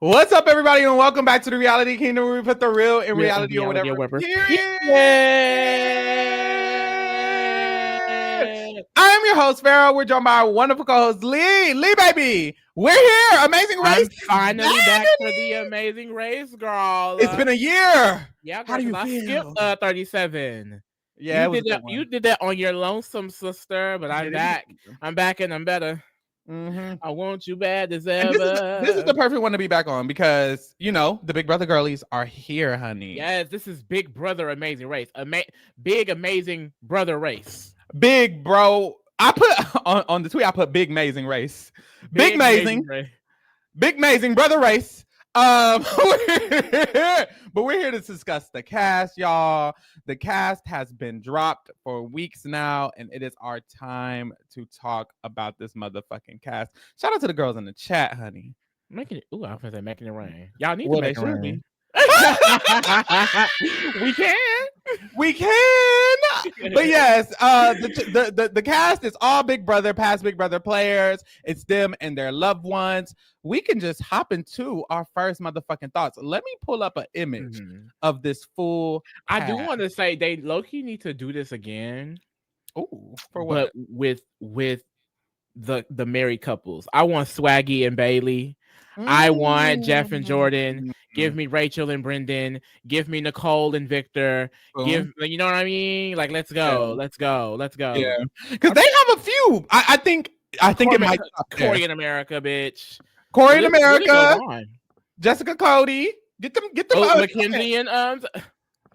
What's up, everybody, and welcome back to the Reality Kingdom, where we put the real in reality or whatever. I'm your host, Pharaoh. We're joined by our wonderful co-host, Lee. Lee, baby, we're here. Amazing Race. I'm finally back for the Amazing Race, girl. It's been a year. Yeah, girl, how do you I feel? skipped 37. Yeah, you did that on your lonesome, sister, but I'm back. I'm back and I'm better. Mm-hmm. I want you bad as ever. This is the perfect one to be back on because, you know, the Big Brother girlies are here, honey. Yes, this is Big Brother Amazing Race. Big Amazing Brother Race. Big bro. I put on the tweet, I put Big Amazing Race. Big Amazing Brother Race. But we're here to discuss the cast, y'all. The cast has been dropped for weeks now, and it is our time to talk about this motherfucking cast. Shout out to the girls in the chat, honey. Making it. Ooh, I was gonna say making it rain. Y'all need Well, to make it rain. me. We can. But yes, the cast is all Big Brother, past Big Brother players. It's them and their loved ones. We can just hop into our first motherfucking thoughts. Let me pull up an image of this full cast. I do want to say they low-key need to do this again. Oh, for what? But with the married couples. I want Swaggy and Bailey. I want Jeff and Jordan. Give me Rachel and Brendan. Give me Nicole and Victor. You know what I mean? Like, let's go. Let's go. Yeah, because they have a few. I think it might. Corey in America, bitch. Corey in America. Really Jessica Cody. Get them. Mackenzie and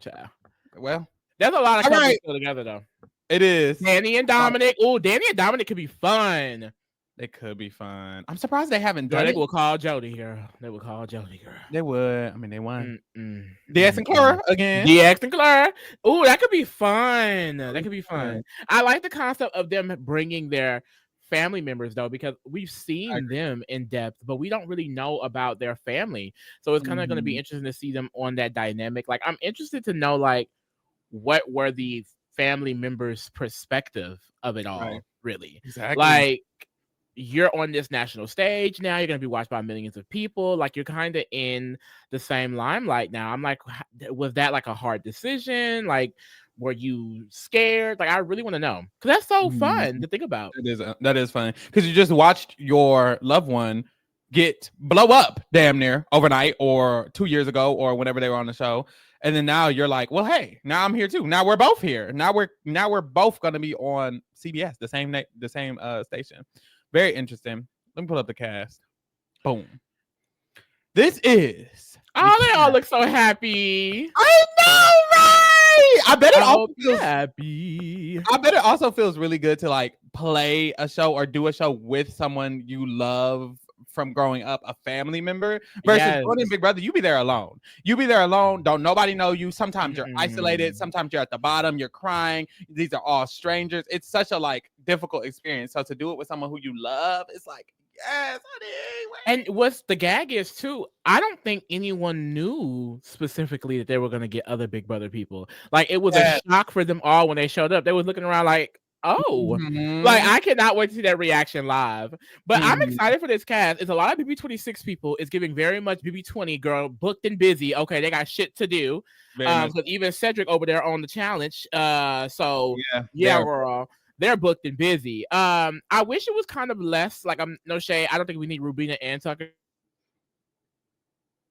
child. Well, there's a lot of couples still together though. It is. Danny and Dominic. Oh, Danny and Dominic could be fun. It could be fun. I'm surprised they haven't done it. They will call Jody, girl. They would. I mean, they won. DX and Clara again. DX and Clara. Oh, that could be fun. I like the concept of them bringing their family members, though, because we've seen them in depth, but we don't really know about their family. So it's kind of going to be interesting to see them on that dynamic. Like, I'm interested to know, like, what were the family members' perspective of it all, really. Exactly. Like, you're on this national stage now. You're going to be watched by millions of people. Like, you're kind of in the same limelight now. I'm like, was that like a hard decision? Like, were you scared? Like, I really want to know, because that's so fun to think about. That is fun, because you just watched your loved one blow up damn near overnight, or 2 years ago, or whenever they were on the show. And then now you're like, well, hey, now I'm here too. Now we're both here. Now we're both going to be on CBS, the same station. Very interesting. Let me pull up the cast. Boom. This is. Oh, they all look so happy. I know, right? I bet it all feels happy. I bet it also feels really good to like play a show or do a show with someone you love from growing up, a family member, versus going in Big Brother. You be there alone. Don't nobody know you. Sometimes you're isolated. Sometimes you're at the bottom. You're crying. These are all strangers. It's such a like difficult experience. So to do it with someone who you love, it's like, yes, honey. And what's the gag is too, I don't think anyone knew specifically that they were going to get other Big Brother people. Like, it was a shock for them all when they showed up. They were looking around like, oh, like, I cannot wait to see that reaction live. But I'm excited for this cast. It's a lot of BB26 people. It's giving very much BB20, girl, booked and busy. Okay, they got shit to do. Because even Cedric over there on the challenge. So yeah, girl, they're booked and busy. I wish it was kind of less. Like, I'm no shade. I don't think we need Rubina and Tucker.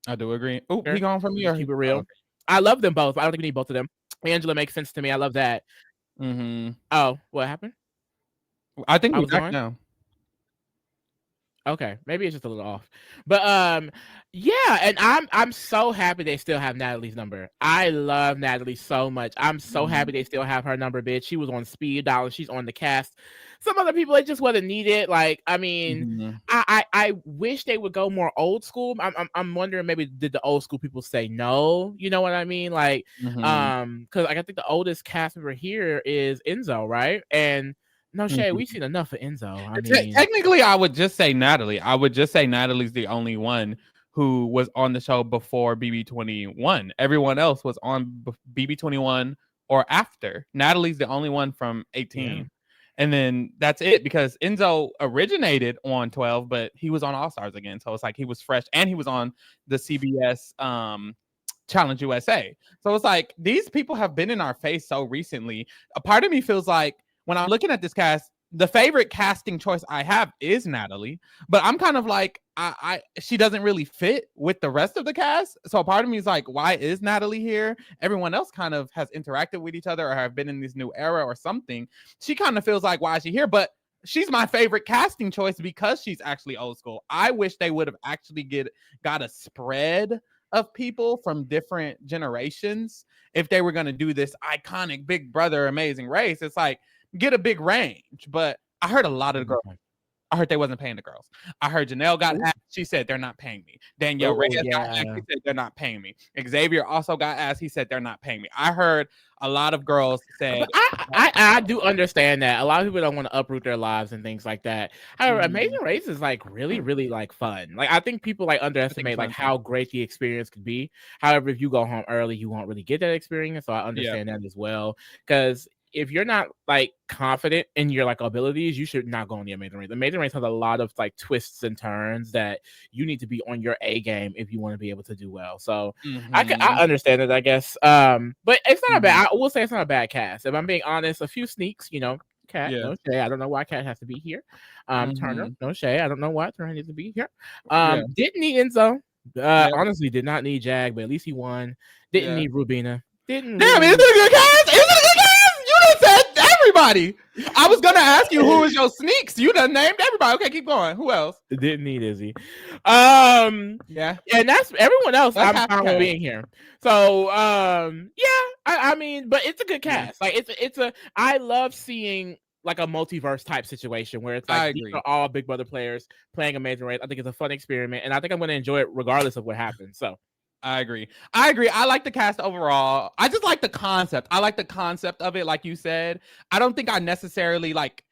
I do agree. Oh, he gone from me. Keep it real. I love them both. I don't think we need both of them. Angela makes sense to me. I love that. Oh, what happened? I think we're back now. Okay, maybe it's just a little off, but yeah, and I'm so happy they still have Natalie's number. I love Natalie so much. I'm so happy they still have her number, bitch. She was on speed dial. She's on the cast. Some other people, it just wasn't needed. Like, I mean, I wish they would go more old school. I'm wondering, maybe did the old school people say no? You know what I mean? Like, because I think the oldest cast member here is Enzo, right? And no shade, we've seen enough of Enzo. I mean, technically, I would just say Natalie. I would just say Natalie's the only one who was on the show before BB21. Everyone else was on BB21 or after. Natalie's the only one from 18. And then that's it, because Enzo originated on 12, but he was on All Stars again. So it's like he was fresh, and he was on the CBS Challenge USA. So it's like these people have been in our face so recently. A part of me feels like when I'm looking at this cast, the favorite casting choice I have is Natalie, but I'm kind of like, she doesn't really fit with the rest of the cast. So a part of me is like, why is Natalie here? Everyone else kind of has interacted with each other or have been in this new era or something. She kind of feels like, why is she here? But she's my favorite casting choice because she's actually old school. I wish they would have actually got a spread of people from different generations if they were going to do this iconic Big Brother Amazing Race. It's like, get a big range. But I heard a lot of the girls. I heard they wasn't paying the girls. I heard Janelle got asked. She said, they're not paying me. Danielle Reyes got asked. She said, they're not paying me. Xavier also got asked. He said, they're not paying me. I heard a lot of girls say. I do understand that. A lot of people don't want to uproot their lives and things like that. However, Amazing Race is like really, really like fun. Like I think people like underestimate like how great the experience could be. However, if you go home early, you won't really get that experience. So I understand that as well. Because if you're not like confident in your like abilities, you should not go on the Amazing Race. The Amazing Race has a lot of like twists and turns that you need to be on your A game if you want to be able to do well. So I understand it, I guess. But it's not a bad. I will say it's not a bad cast. If I'm being honest, a few sneaks, you know. Cat, no shade. I don't know why Cat has to be here. Turner, no shade. I don't know why Turner needs to be here. Didn't need Enzo. Honestly, did not need Jag, but at least he won. Didn't need Rubina. Didn't. Damn, is it a good cast? Is it a good cast? You done said everybody. I was gonna ask you who was your sneaks. You done named everybody. Okay, keep going. Who else? Didn't need Izzy. And that's everyone else. I'm fine with being here. So I mean, but it's a good cast. Like it's a. I love seeing like a multiverse type situation where it's like these are all Big Brother players playing Amazing Race. I think it's a fun experiment, and I think I'm going to enjoy it regardless of what happens. So. I agree. I like the cast overall. I just like the concept. I like the concept of it, like you said. I don't think I necessarily like.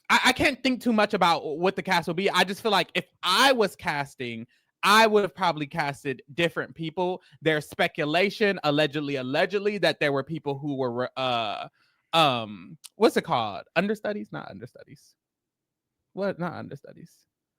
I can't think too much about what the cast will be. I just feel like if I was casting, I would have probably casted different people. There's speculation, allegedly, that there were people who were what's it called? Understudies? Not understudies. What? Not understudies.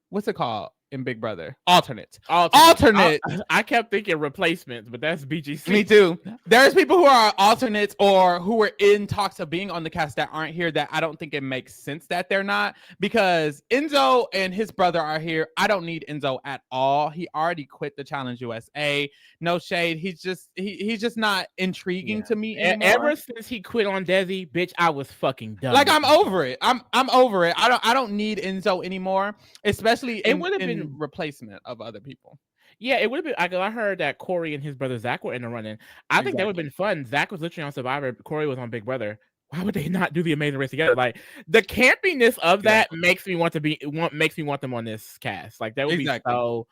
What's it called in Big Brother? Alternate. I kept thinking replacements, but that's BGC. Me too. There's people who are alternates or who were in talks of being on the cast that aren't here that I don't think it makes sense that they're not, because Enzo and his brother are here. I don't need Enzo at all. He already quit the Challenge USA. No shade. He's just not intriguing to me anymore. Ever since he quit on Desi, bitch, I was fucking done. Like I'm over it. I'm over it. I don't need Enzo anymore, especially in replacement of other people. Yeah, it would have been. I heard that Corey and his brother Zach were in the running. I think that would have been fun. Zach was literally on Survivor. Corey was on Big Brother. Why would they not do the Amazing Race together? Like the campiness of that makes me want them on this cast. Like that would be so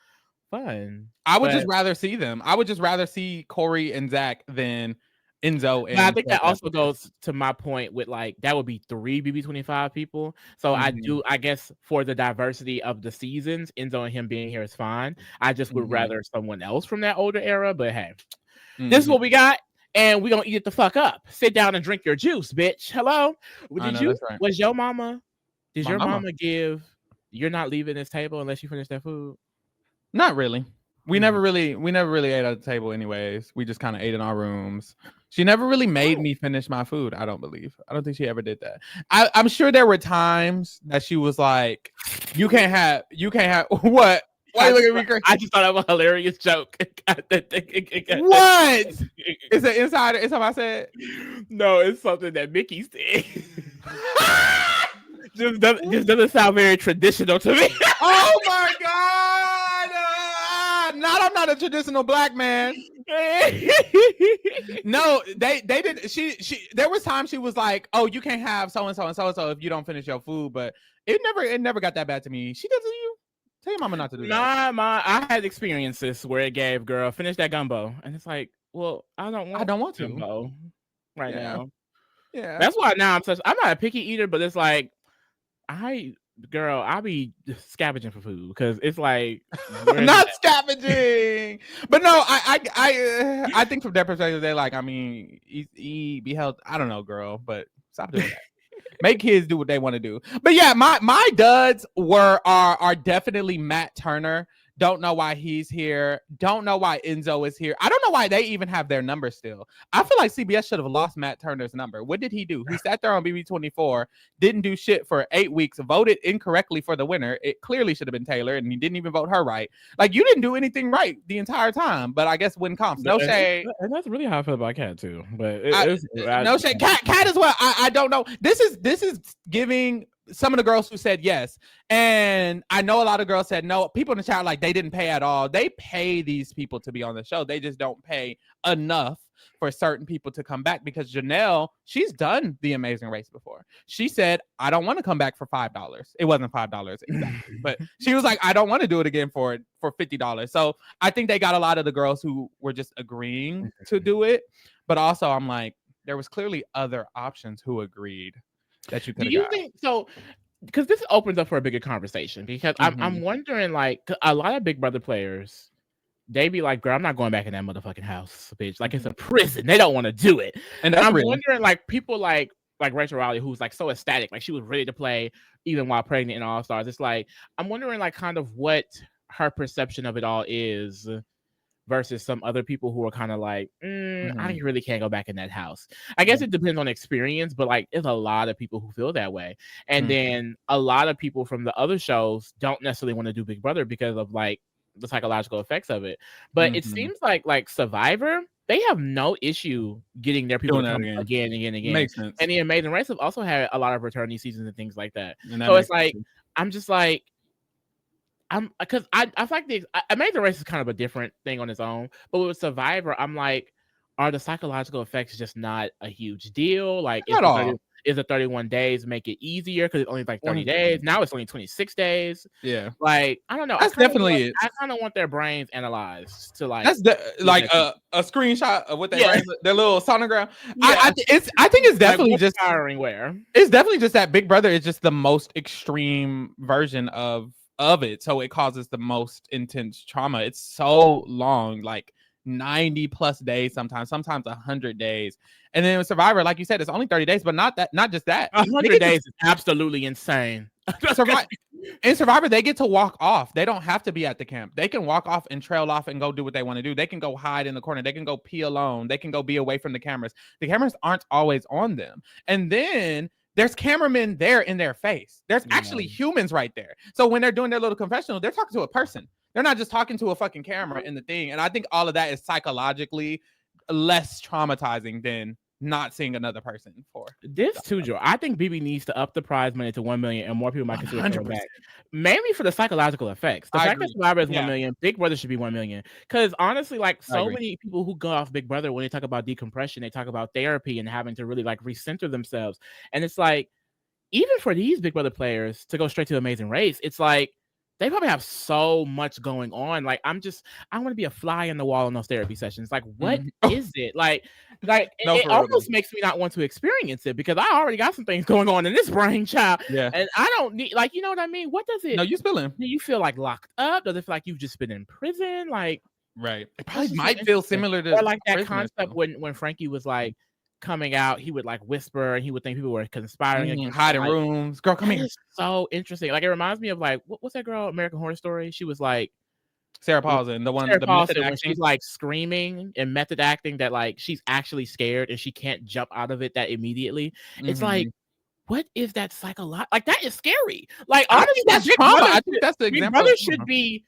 fun. I would just rather see them. I would just rather see Corey and Zach than Enzo. And I think that also goes to my point with like that would be 3 BB25 people. So I guess for the diversity of the seasons, Enzo and him being here is fine. I just would rather someone else from that older era. But hey, this is what we got, and we're gonna eat it the fuck up. Sit down and drink your juice, bitch. Hello. Was your mama? Did your mama give? You're not leaving this table unless you finish that food. Not really. We never really ate at the table anyways. We just kind of ate in our rooms. She never really made me finish my food. I don't think she ever did that. I'm sure there were times that she was like, you can't have what? Why you looking at me crazy? I just thought that was a hilarious joke. What? Is it insider? Is what I said? No, it's something that Mickey said. just doesn't sound very traditional to me. Oh my god! I'm not a traditional black man. No, they did. She there was times she was like, "Oh, you can't have so and so and so and so if you don't finish your food." But it never got that bad to me. She does to you. Tell your mama not to do that. I had experiences where it gave girl finish that gumbo, and it's like, well, I don't want gumbo right now. Yeah, that's why now I'm not a picky eater, but it's like I'll be scavenging for food because it's like not scavenging, but no, I think from their perspective, they're like, I mean, eat, be healthy. I don't know, girl, but stop doing that. Make kids do what they want to do. But yeah, my duds are definitely Matt Turner. Don't know why he's here. Don't know why Enzo is here. I don't know why they even have their number still. I feel like CBS should have lost Matt Turner's number. What did he do? He sat there on BB24, didn't do shit for 8 weeks, voted incorrectly for the winner. It clearly should have been Taylor, and he didn't even vote her right. Like, you didn't do anything right the entire time, but I guess win comps. No shade. And that's really how I feel about Cat too. But no shade. Cat as well. I don't know. This is giving some of the girls who said yes, and I know a lot of girls said no. People in the chat like they didn't pay at all. They pay these people to be on the show. They just don't pay enough for certain people to come back, because Janelle, she's done the Amazing Race before. She said, I don't want to come back for $5. It wasn't $5 exactly, but she was like, I don't want to do it again for $50. So I think they got a lot of the girls who were just agreeing to do it, but also I'm like, there was clearly other options who agreed that you could have got. Think so? Because this opens up for a bigger conversation, because I'm wondering, like, a lot of Big Brother players, they be like, girl, I'm not going back in that motherfucking house, bitch. Like, it's a prison. They don't want to do it. And I'm wondering, like, people like Rachel Riley, who's like so ecstatic, like she was ready to play even while pregnant in All Stars. It's like, I'm wondering, like, kind of what her perception of it all is versus some other people who are kind of like, I really can't go back in that house. I guess it depends on experience, but like, there's a lot of people who feel that way. And then a lot of people from the other shows don't necessarily want to do Big Brother because of like the psychological effects of it. But it seems like Survivor, they have no issue getting their people to come again and again. Makes sense. And the Amazing Race have also had a lot of returning seasons and things like that. So it's like, I'm just like, because I feel like the Amazing Race is kind of a different thing on its own, but with Survivor, I'm like, are the psychological effects just not a huge deal? Like, is the 31 days make it easier because it's only like 30 days? Now it's only 26 days. Yeah, like, I don't know. That's definitely it. I kind of want their brains analyzed to like. That's like a screenshot of what they their little sonogram. Yeah. I think it's definitely just firing where it's definitely just that Big Brother is just the most extreme version of it, so it causes the most intense trauma. It's so long, like 90 plus days, sometimes 100 days. And then with Survivor, like you said, it's only 30 days, but not just that. 100 days is absolutely insane. In Survivor, they get to walk off. They don't have to be at the camp. They can walk off and trail off and go do what they want to do. They can go hide in the corner. They can go pee alone. They can go be away from the cameras. The cameras aren't always on them. And then there's cameramen there in their face. There's actually humans right there. So when they're doing their little confessional, they're talking to a person. They're not just talking to a fucking camera in the thing. And I think all of that is psychologically less traumatizing than not seeing another person for this too, Joe. I think BB needs to up the prize money to 1 million, and more people might consider coming back. Mainly for the psychological effects. The fact that Survivor is 1 million, Big Brother should be 1 million. Because honestly, like so many people who go off Big Brother, when they talk about decompression, they talk about therapy and having to really like recenter themselves. And it's like, even for these Big Brother players to go straight to Amazing Race, it's like they probably have so much going on. Like, I want to be a fly in the wall in those therapy sessions. Like, what is it? Like it almost makes me not want to experience it because I already got some things going on in this brain, child. Yeah. And I don't need, like, you know what I mean? What does it? No, you spilling. Do you feel like locked up? Does it feel like you've just been in prison? Like, right. It probably might feel similar to, or like that concept when Frankie was like coming out, he would like whisper and he would think people were conspiring, hide in rooms. Girl, come here. So interesting. Like, it reminds me of like what's that girl, American Horror Story? She was like Sarah Paulson, the method acting. When she's like screaming and method acting that like she's actually scared and she can't jump out of it that immediately. It's like, what is that psychological? Like, that is scary. Like, honestly, that's trauma. I think that's the example. Brothers should be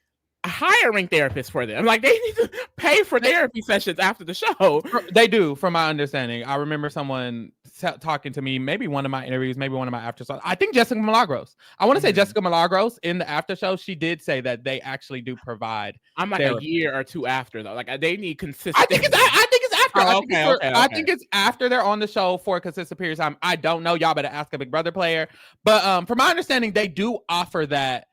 hiring therapists for them. Like, they need to pay for therapy sessions after the show. They do, from my understanding. I remember someone talking to me, maybe one of my interviews, maybe one of my after shows. I think Jessica Milagros. I want to say Jessica Milagros in the after show. She did say that they actually do provide. I'm like therapy. A year or two after though. Like, they need consistent. I think it's after. Okay. I think it's after they're on the show for a consistent period of time. I don't know. Y'all better ask a Big Brother player. But from my understanding, they do offer that.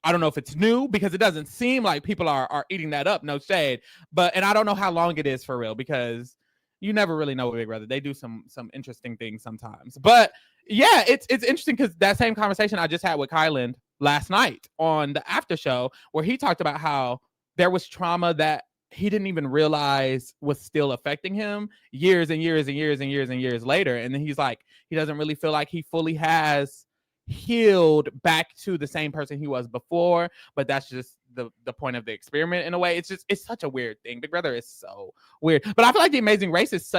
I don't know if it's new because it doesn't seem like people are eating that up. No shade, and I don't know how long it is for real because you never really know with Big Brother. They do some interesting things sometimes. But yeah, it's interesting because that same conversation I just had with Kyland last night on the after show where he talked about how there was trauma that he didn't even realize was still affecting him years and years and years and years and years later. And then he's like, he doesn't really feel like he fully has healed back to the same person he was before, but that's just the point of the experiment in a way. It's such a weird thing. Big Brother is so weird, but I feel like The Amazing Race is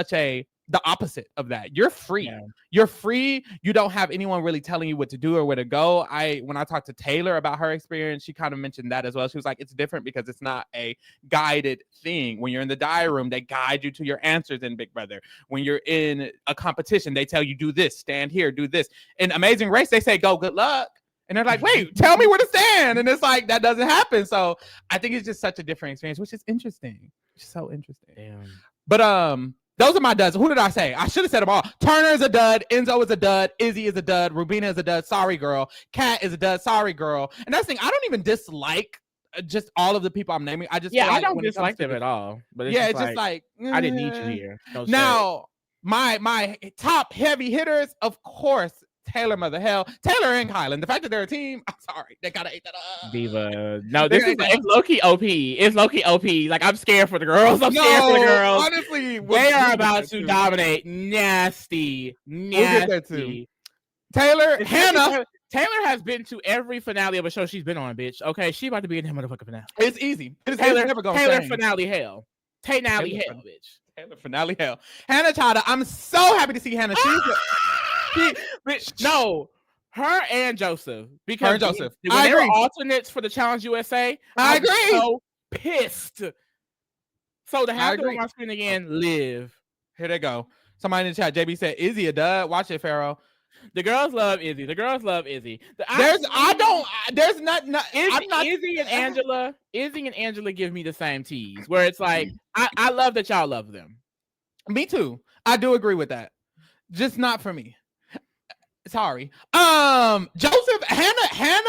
the opposite of that. You're free. Yeah. You're free. You don't have anyone really telling you what to do or where to go. When I talked to Taylor about her experience, she kind of mentioned that as well. She was like, it's different because it's not a guided thing. When you're in the diary room, they guide you to your answers in Big Brother. When you're in a competition, they tell you do this, stand here, do this. In Amazing Race, they say go, good luck. And they're like, wait, tell me where to stand. And it's like, that doesn't happen. So I think it's just such a different experience, which is interesting. It's so interesting. Damn. But those are my duds. Who did I say? I should have said them all. Turner is a dud. Enzo is a dud. Izzy is a dud. Rubina is a dud. Sorry, girl. Kat is a dud. Sorry, girl. And that's the thing. I don't even dislike just all of the people I'm naming. I just I don't dislike them at all. But it's just like I didn't need you here. No now, my top heavy hitters, of course, Taylor, mother hell, Taylor and Kyland. The fact that they're a team, I'm sorry, they gotta eat that up. Diva. No, it's low-key OP. It's low-key OP. Like, I'm scared for the girls. I'm scared for the girls. Honestly, they are about to dominate. Nasty. We'll get there too. Taylor, Hannah. Taylor has been to every finale of a show she's been on, bitch. Okay, she about to be in the motherfucking finale. It's easy. Taylor finale hell. Taylor bitch. Taylor finale hell. Hannah Chada, I'm so happy to see Hannah. No, her and Joseph. Because her and Joseph. When they were alternates for the Challenge USA, I agree. So pissed. So to have them on my screen again, live. Here they go. Somebody in the chat, JB said, Izzy a dud. Watch it, Pharaoh. The girls love Izzy. Izzy and Angela give me the same tease where it's like, I love that y'all love them. Me too. I do agree with that. Just not for me. Sorry. Joseph, Hannah,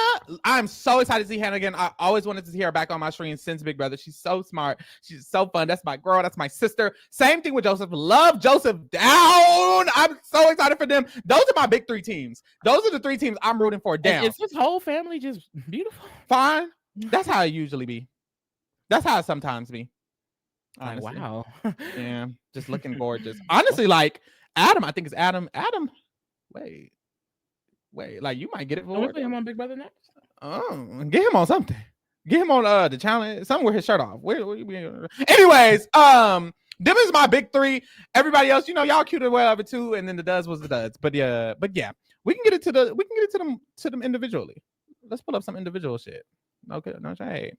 I'm so excited to see Hannah again. I always wanted to see her back on my screen since Big Brother. She's so smart. She's so fun. That's my girl. That's my sister. Same thing with Joseph. Love Joseph down. I'm so excited for them. Those are my big three teams. Those are the three teams I'm rooting for down. Is his whole family just beautiful? Fine. That's how it usually be. That's how it sometimes be. Honestly. Like, wow. Yeah. Just looking gorgeous. Honestly, like Adam, I think it's Adam. Wait, like you might get it for put him on Big Brother next. Oh, get him on something. Get him on the challenge, something with his shirt off. Anyways, them is my big three. Everybody else, y'all cute or whatever too. And then the duds was the duds. But yeah, we can get it to them individually. Let's pull up some individual shit. Okay, no shade.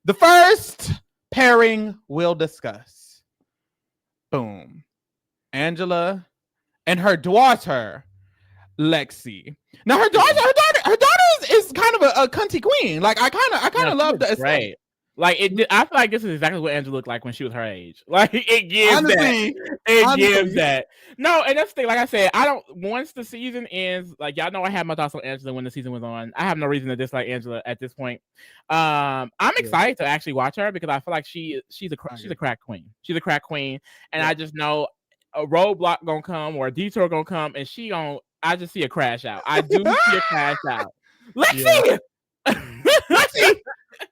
The first pairing we'll discuss. Boom. Angela and her daughter, Lexi. Now her daughter is kind of a cunty queen. Like I kind of love that. Right. Like I feel like this is exactly what Angela looked like when she was her age. Like it gives that. No, and that's the thing. Like I said, once the season ends, like y'all know I have my thoughts on Angela when the season was on. I have no reason to dislike Angela at this point. I'm excited to actually watch her because I feel like she's a crack queen. She's a crack queen, and I just know a roadblock gonna come or a detour gonna come, and I just see a crash out. I do see a crash out. Lexi! Lexi!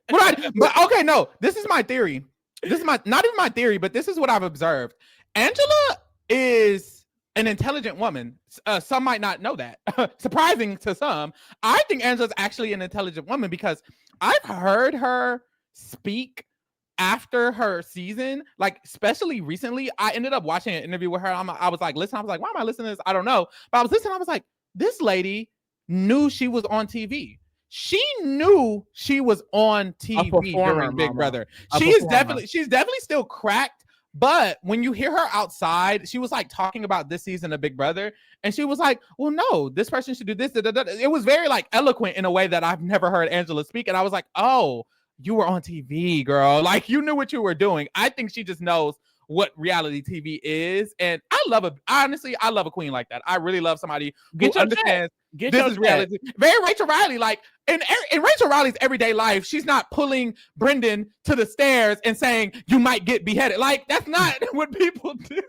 But okay, no, this is my theory. This is not even my theory, but this is what I've observed. Angela is an intelligent woman. Some might not know that. Surprising to some. I think Angela's actually an intelligent woman because I've heard her speak after her season, like especially recently. I ended up watching an interview with her. I was like, why am I listening to this? I don't know. But I was listening. I was like, this lady knew she was on TV. She knew she was on TV during Big Brother. She's definitely still cracked. But when you hear her outside, she was like talking about this season of Big Brother, and she was like, well, no, this person should do this. It was very like eloquent in a way that I've never heard Angela speak. And I was like, oh, you were on TV, girl. Like you knew what you were doing. I think she just knows what reality TV is. And I love a queen like that. I really love somebody who understands this is reality. Very Rachel Riley. Like in Rachel Riley's everyday life, she's not pulling Brendan to the stairs and saying, you might get beheaded. Like that's not what people do.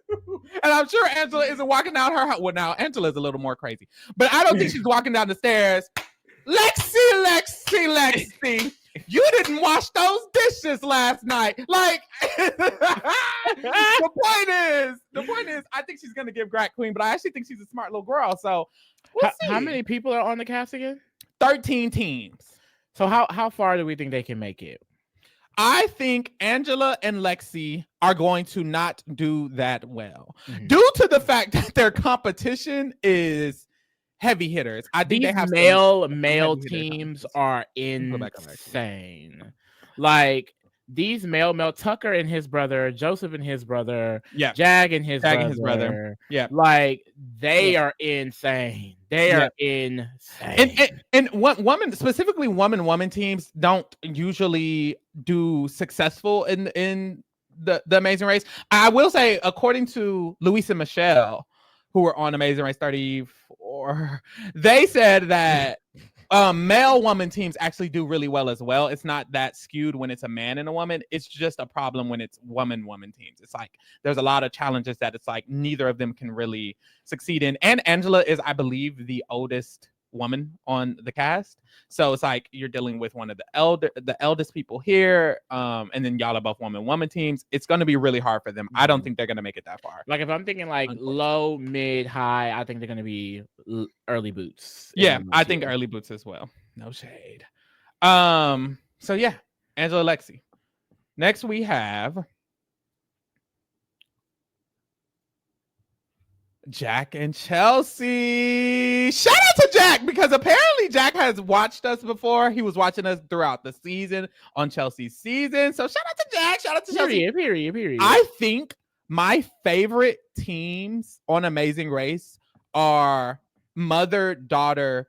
And I'm sure Angela isn't walking down her house. Well, now Angela's a little more crazy, but I don't think she's walking down the stairs. Lexi. You didn't wash those dishes last night. Like the point is, I think she's gonna give Grat Queen, but I actually think she's a smart little girl. So we'll see. How many people are on the cast again? 13 teams. So how far do we think they can make it? I think Angela and Lexi are going to not do that well due to the fact that their competition is heavy hitters. I think these they have male teams are insane. Like these male Tucker and his brother, Joseph and his brother, Jag and his brother. Yeah, like they are insane. They are insane. And women, specifically woman teams, don't usually do successful in the Amazing Race. I will say, according to Luis and Michelle, who were on Amazing Race 34, they said that male woman teams actually do really well as well. It's not that skewed when it's a man and a woman. It's just a problem when it's woman teams. It's like there's a lot of challenges that it's like neither of them can really succeed in. And Angela is, I believe, the oldest woman on the cast, so it's like you're dealing with one of the eldest people here, and then y'all are both woman teams. It's going to be really hard for them. I don't think they're going to make it that far. Like if I'm thinking like low, mid, high, I think they're going to be early boots. Yeah, I think early boots as well. No shade. So yeah, Angela, Lexi. Next we have Jack and Chelsie. Shout out to Jack, because apparently Jack has watched us before. He was watching us throughout the season on Chelsea's season. So shout out to Jack. Shout out to Chelsie. Period. I think my favorite teams on Amazing Race are father-daughter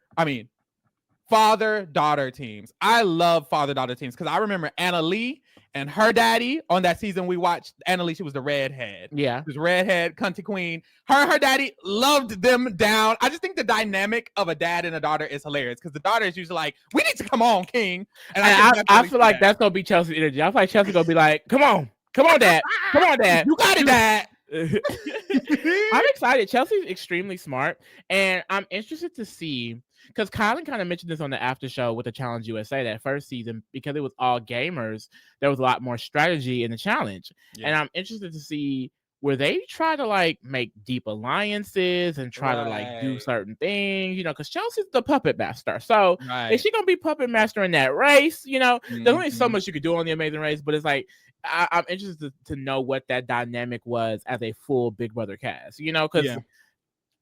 teams. I love father-daughter teams because I remember Anna Lee and her daddy on that season we watched. Anna Lee, she was the redhead. Yeah. She was redhead, cunty queen. Her and her daddy loved them down. I just think the dynamic of a dad and a daughter is hilarious because the daughter is usually like, we need to come on, king. And I feel like that's going to be Chelsea's energy. I feel like Chelsea going to be like, come on, dad. Come on, dad. You got it, dad. I'm excited. Chelsea's extremely smart, and I'm interested to see, because Kyland kind of mentioned this on the after show with the Challenge USA that first season, because it was all gamers, there was a lot more strategy in the challenge. And I'm interested to see where they try to like make deep alliances and try to like do certain things, because Chelsea's the puppet master. So is she gonna be puppet master in that race? There's only so much you could do on the Amazing Race, but it's like I'm interested to know what that dynamic was as a full Big Brother cast, because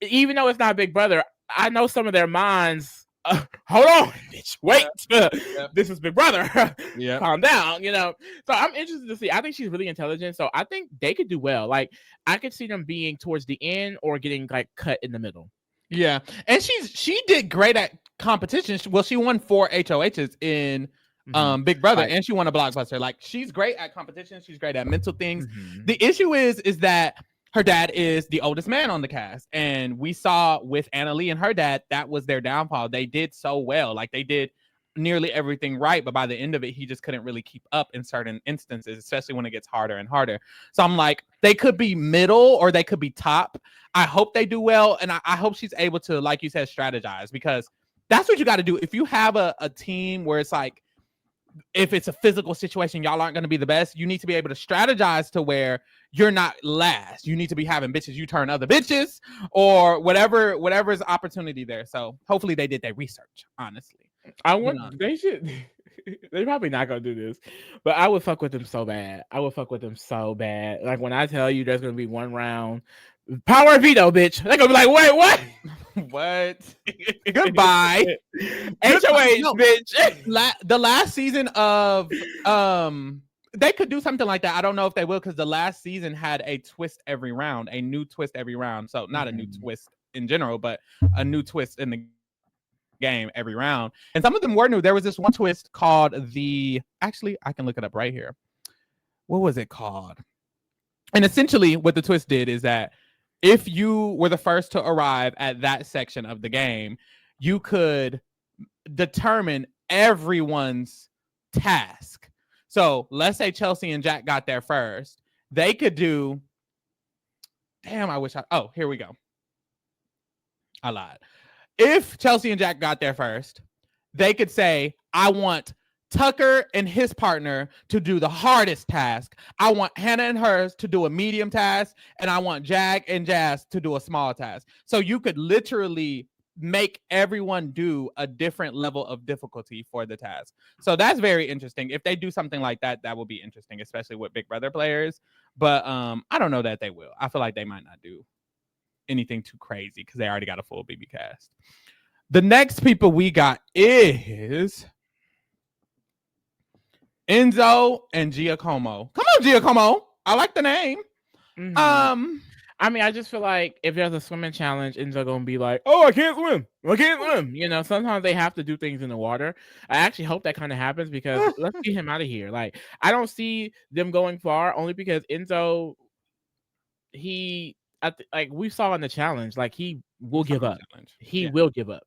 even though it's not Big Brother, I know some of their minds. Hold on, bitch. Wait. This is Big Brother. Calm down. So I'm interested to see. I think she's really intelligent. So I think they could do well. Like I could see them being towards the end or getting like cut in the middle. Yeah, and she did great at competitions. Well, she won 4 HOHs in Big Brother, and she won a blockbuster. Like she's great at competition. She's great at mental things. The issue is that her dad is the oldest man on the cast. And we saw with Anna Lee and her dad, that was their downfall. They did so well. Like they did nearly everything right. But by the end of it, he just couldn't really keep up in certain instances, especially when it gets harder and harder. So I'm like, they could be middle or they could be top. I hope they do well. And I hope she's able to, like you said, strategize, because that's what you got to do. If you have a team where it's like, if it's a physical situation, y'all aren't going to be the best. You need to be able to strategize to where you're not last. You need to be having bitches you turn other bitches or whatever's opportunity there. So hopefully they did their research, honestly. They should. They're probably not going to do this, but I would fuck with them so bad. Like when I tell you there's going to be one round power veto, bitch. They're going to be like, wait, what? What? Goodbye. HOH, bitch. The last season of they could do something like that. I don't know if they will, because the last season had a twist every round, a new twist every round. So not a new twist in general, but a new twist in the game every round. And some of them were new. There was this one twist called actually, I can look it up right here. What was it called? And essentially what the twist did is that if you were the first to arrive at that section of the game, you could determine everyone's task. So let's say Chelsie and Jack got there first. They could do, here we go. I lied. If Chelsie and Jack got there first, they could say, I want Tucker and his partner to do the hardest task. I want Hannah and hers to do a medium task, and I want Jag and Jas to do a small task. So you could literally make everyone do a different level of difficulty for the task. So that's very interesting. If they do something like that, that will be interesting, especially with Big Brother players. But I don't know that they will. I feel like they might not do anything too crazy because they already got a full BB cast. The next people we got is Enzo and Giacomo. Come on, Giacomo. I like the name. Mm-hmm. I mean, I just feel like if there's a swimming challenge, Enzo gonna be like, "Oh, I can't swim. I can't swim." You know, sometimes they have to do things in the water. I actually hope that kind of happens because let's get him out of here. Like, I don't see them going far only because Enzo, like we saw in the challenge, like he will give up. He will give up.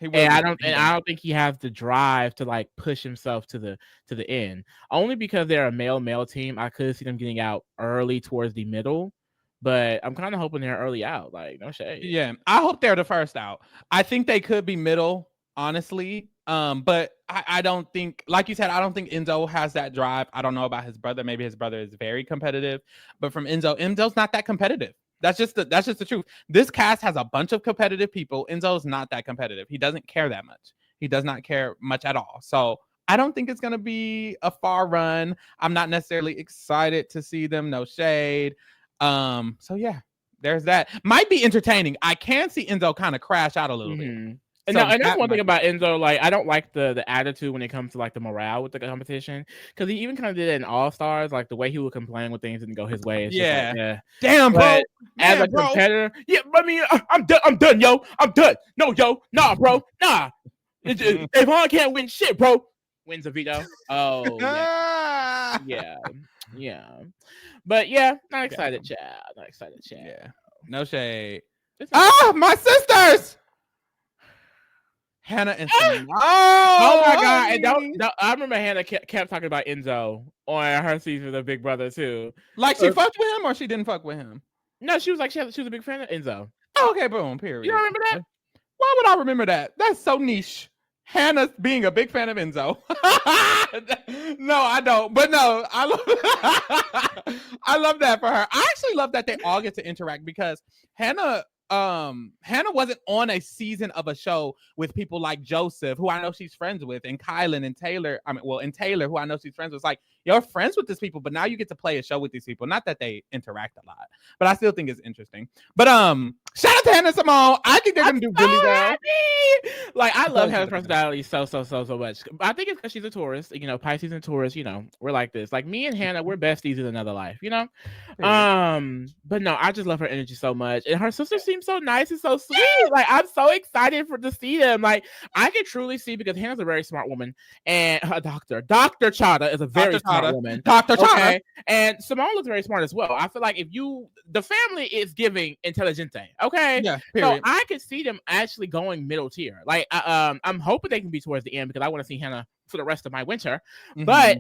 And I don't think he has the drive to like push himself to the end. Only because they're a male team, I could see them getting out early towards the middle. But I'm kind of hoping they're early out. Like, no shade. Yeah, I hope they're the first out. I think they could be middle, honestly. But I don't think, like you said, I don't think Enzo has that drive. I don't know about his brother. Maybe his brother is very competitive. But from Enzo's not that competitive. That's just the truth. This cast has a bunch of competitive people. Enzo's not that competitive. He doesn't care that much. He does not care much at all. So I don't think it's going to be a far run. I'm not necessarily excited to see them. No shade. So yeah, there's that. Might be entertaining. I can see Enzo kind of crash out a little bit. And, and that's one thing about Enzo. Like, I don't like the attitude when it comes to like the morale with the competition, because he even kind of did it in All Stars. Like the way he would complain when things didn't go his way. It's yeah. Just like, damn, bro. As a competitor, yeah. I mean, I'm done, yo. I'm done. No, yo, nah, bro, nah. Devon can't win shit, bro. Wins a veto. Oh, yeah. But yeah, not excited, Chad. Not excited, Chad. Yeah, no shade. My sisters, Hannah and Simone. Oh my god! And I remember Hannah kept talking about Enzo on her season of Big Brother too. Like she fucked with him, or she didn't fuck with him? No, she was like she was a big fan of Enzo. Oh, okay, boom. Period. You don't remember that? Why would I remember that? That's so niche. Hannah being a big fan of Enzo. No, I don't. But no, I love that for her. I actually love that they all get to interact because Hannah wasn't on a season of a show with people like Joseph, who I know she's friends with, and Kyland and Taylor. And Taylor, who I know she's friends with. It's like, you're friends with these people, but now you get to play a show with these people. Not that they interact a lot, but I still think it's interesting. But shout out to Hannah Simone. I think they're gonna do really well. Like, I love Hannah's personality so much. I think it's because she's a Taurus. You know, Pisces and Taurus. You know, we're like this. Like me and Hannah, we're besties in another life. You know, but no, I just love her energy so much, and her sister seems so nice and so sweet. Like, I'm so excited to see them. Like, I can truly see, because Hannah's a very smart woman, and her Dr. Chada is a very smart woman. Dr. Chada. And Simone looks very smart as well. I feel like the family is giving intelligente. Okay. Yeah. So I could see them actually going middle tier. Like, I'm hoping they can be towards the end, because I want to see Hannah for the rest of my winter. Mm-hmm. But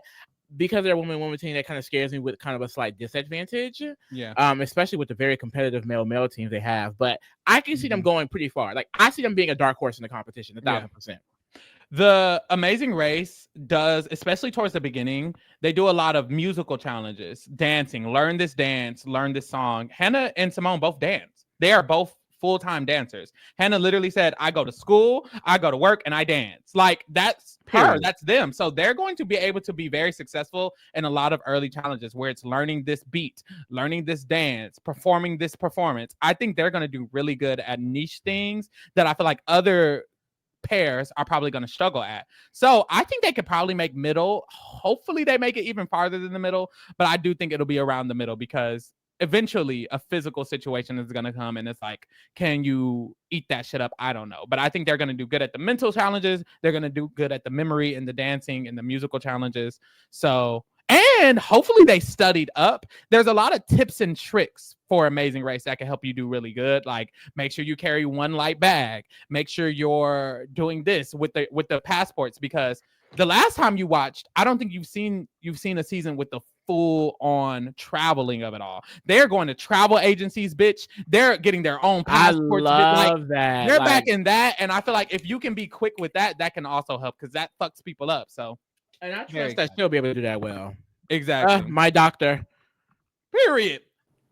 because they're a woman team, that kind of scares me with kind of a slight disadvantage. Yeah. Especially with the very competitive male teams they have. But I can see them going pretty far. Like, I see them being a dark horse in the competition, 1,000%. The Amazing Race does, especially towards the beginning, they do a lot of musical challenges, dancing, learn this dance, learn this song. Hannah and Simone both dance. They are both full-time dancers. Hannah literally said, I go to school, I go to work, and I dance. Like, that's her, that's them. So they're going to be able to be very successful in a lot of early challenges where it's learning this beat, learning this dance, performing this performance. I think they're going to do really good at niche things that I feel like other pairs are probably going to struggle at. So I think they could probably make middle. Hopefully they make it even farther than the middle, but I do think it'll be around the middle, because eventually a physical situation is going to come, and it's like, can you eat that shit up? I don't know. But I think they're going to do good at the mental challenges. They're going to do good at the memory and the dancing and the musical challenges. So, and hopefully they studied up. There's a lot of tips and tricks for Amazing Race that can help you do really good. Like, make sure you carry one light bag. Make sure you're doing this with the passports, because the last time you watched, I don't think you've seen a season with the full on traveling of it all. They're going to travel agencies, bitch. They're getting their own passports. I love that. They're back in that, and I feel like if you can be quick with that, that can also help, because that fucks people up. So And I trust that she'll be able to do that well. Exactly. My doctor. Period.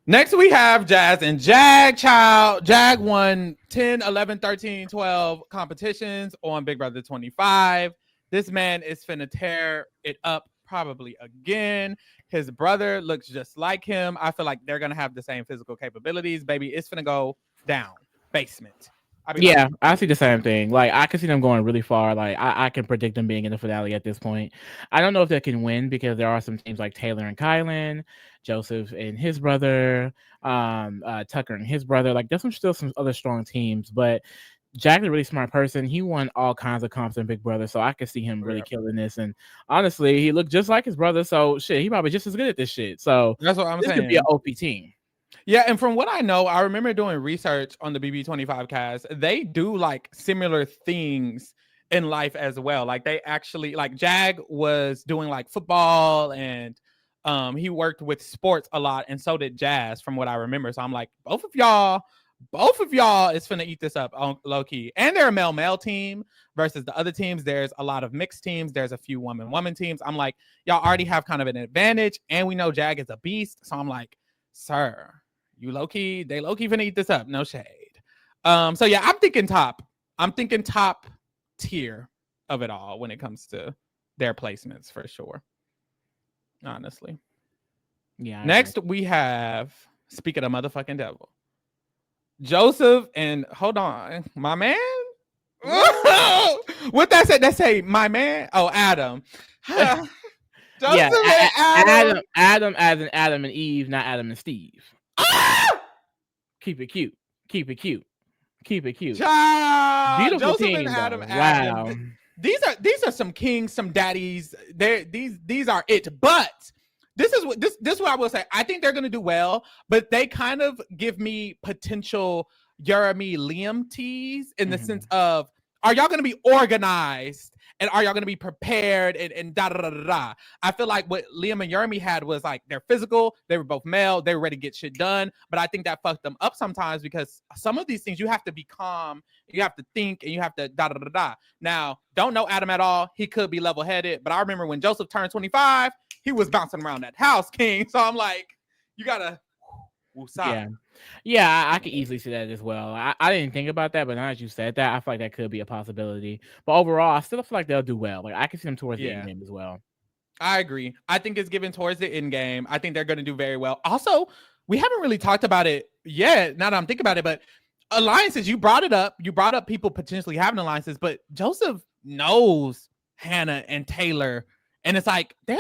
Next, we have Jas and Jag. Jag won 10, 11, 13, 12 competitions on Big Brother 25. This man is finna tear it up probably again. His brother looks just like him. I feel like they're going to have the same physical capabilities. Baby, it's finna go down. Basement. I see the same thing. Like, I can see them going really far. Like, I can predict them being in the finale at this point. I don't know if they can win because there are some teams like Taylor and Kyland, Joseph and his brother, Tucker and his brother. Like, there's still some other strong teams, but Jack is a really smart person. He won all kinds of comps in Big Brother, so I could see him really killing this. And honestly, he looked just like his brother, so shit, he probably just as good at this shit. So that's what I'm saying. This could be an OP team. Yeah, and from what I know, I remember doing research on the BB25 cast. They do like similar things in life as well. Like they actually, like Jag was doing like football and he worked with sports a lot, and so did Jas, from what I remember. So I'm like, both of y'all is finna eat this up on low key. And they're a male team versus the other teams. There's a lot of mixed teams. There's a few woman teams. I'm like, y'all already have kind of an advantage, and we know Jag is a beast. So I'm like, sir, they low key finna eat this up. No shade. So yeah, I'm thinking top tier of it all when it comes to their placements for sure. Honestly. Yeah. Next we have, speaking of motherfucking devil, Joseph and hold on, my man. What that say? That say my man? Oh, Adam. Joseph Adam as in Adam and Eve, not Adam and Steve. Keep it cute. Child. Beautiful Joseph team, and Adam. Wow. These are some kings, some daddies. These are it. But this is what I will say. I think they're gonna do well, but they kind of give me potential Jeremy Liam teas in the sense of, are y'all gonna be organized? And are y'all going to be prepared and da da da da da? I feel like what Liam and Jeremy had was like, they're physical, they were both male, they were ready to get shit done. But I think that fucked them up sometimes, because some of these things you have to be calm, you have to think, and you have to da da da da. Now, don't know Adam at all. He could be level headed, but I remember when Joseph turned 25, he was bouncing around that house, king. So I'm like, you gotta. Yeah, I could easily see that as well. I didn't think about that, but now that you said that, I feel like that could be a possibility. But overall, I still feel like they'll do well. Like, I can see them towards the end game as well. I agree. I think it's given towards the end game. I think they're going to do very well. Also, we haven't really talked about it yet, now that I'm thinking about it, but alliances, you brought it up. You brought up people potentially having alliances, but Joseph knows Hannah and Taylor, and it's like, they're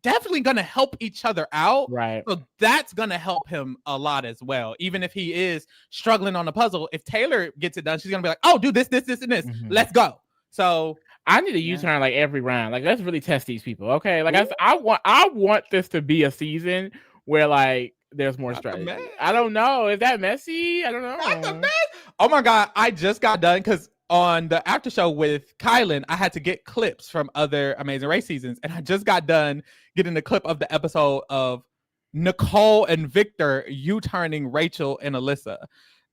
definitely gonna help each other out, right? So that's gonna help him a lot as well. Even if he is struggling on the puzzle, if Taylor gets it done, she's gonna be like, oh, do this and this. Let's go. So I need a U-turn like every round. Like, let's really test these people. Okay, like I want this to be a season where like there's more strategy. I don't know. Is that messy? I don't know. Oh my god, I just got done because on the after show with Kyland, I had to get clips from other Amazing Race seasons, and I just got done getting the clip of the episode of Nicole and Victor U-turning Rachel and Alyssa.